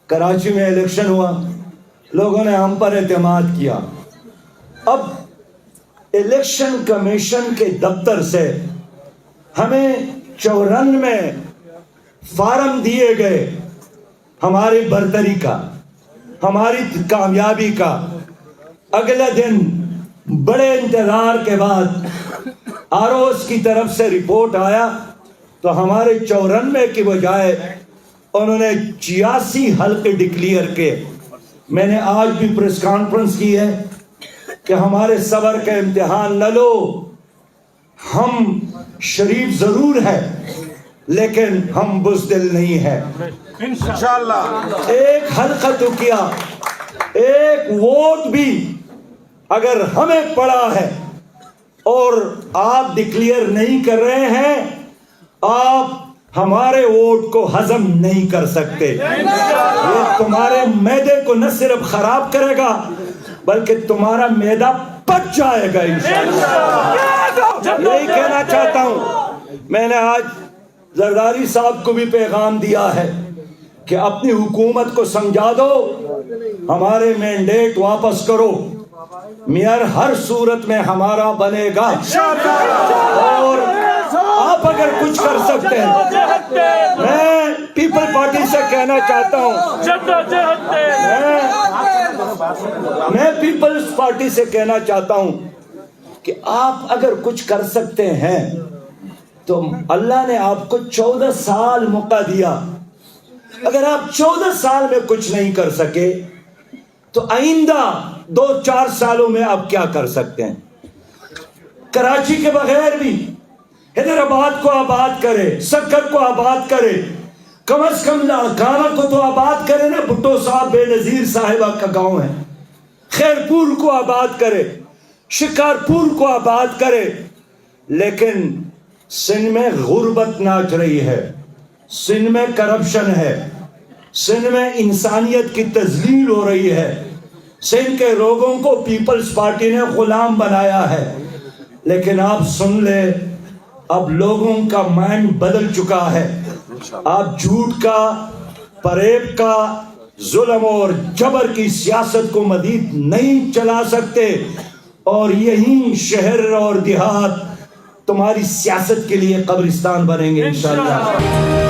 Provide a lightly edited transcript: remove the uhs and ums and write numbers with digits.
کراچی میں الیکشن ہوا، لوگوں نے ہم پر اعتماد کیا. اب الیکشن کمیشن کے دفتر سے ہمیں 94 فارم دیے گئے ہماری برتری کا، ہماری کامیابی کا. اگلے دن بڑے انتظار کے بعد آروس کی طرف سے رپورٹ آیا تو ہمارے 94 کی بجائے انہوں نے 86 حلقے ڈکلیئر کیے. میں نے آج بھی پریس کانفرنس کی ہے کہ ہمارے صبر کا امتحان نہ لو. ہم شریف ضرور ہے لیکن ہم بزدل نہیں ہے انشاءاللہ. ایک حلقہ تو کیا، ایک ووٹ بھی اگر ہمیں پڑا ہے اور آپ ڈکلیئر نہیں کر رہے ہیں، آپ ہمارے ووٹ کو ہضم نہیں کر سکتے. یہ تمہارے معدے کو نہ صرف خراب کرے گا بلکہ تمہارا معدہ پچ جائے گا انشاءاللہ. یہی کہنا چاہتا ہوں. میں نے آج زرداری صاحب کو بھی پیغام دیا ہے کہ اپنی حکومت کو سمجھا دو، ہمارے مینڈیٹ واپس کرو. میئر ہر صورت میں ہمارا بنے گا اور آپ اگر کچھ کر سکتے ہیں. میں پیپل پارٹی سے کہنا چاہتا ہوں، میں پیپلز پارٹی سے کہنا چاہتا ہوں کہ آپ اگر کچھ کر سکتے ہیں تو اللہ نے آپ کو 14 سال موقع دیا. اگر آپ 14 سال میں کچھ نہیں کر سکے تو آئندہ 2-4 سالوں میں آپ کیا کر سکتے ہیں؟ کراچی کے بغیر بھی حیدرآباد کو آباد کرے، سکر کو آباد کرے، کم از کم لاڑکانہ کو تو آباد کرے نا. بھٹو صاحب بے نظیر صاحبہ کا گاؤں ہے. خیرپور کو آباد کرے، شکارپور کو آباد کرے. لیکن سندھ میں غربت ناچ رہی ہے، سندھ میں کرپشن ہے، سندھ میں انسانیت کی تذلیل ہو رہی ہے. سندھ کے لوگوں کو پیپلز پارٹی نے غلام بنایا ہے. لیکن آپ سن لے، اب لوگوں کا مائنڈ بدل چکا ہے. آپ جھوٹ کا، فریب کا، ظلم اور جبر کی سیاست کو مزید نہیں چلا سکتے، اور یہی شہر اور دیہات تمہاری سیاست کے لیے قبرستان بنیں گے انشاءاللہ.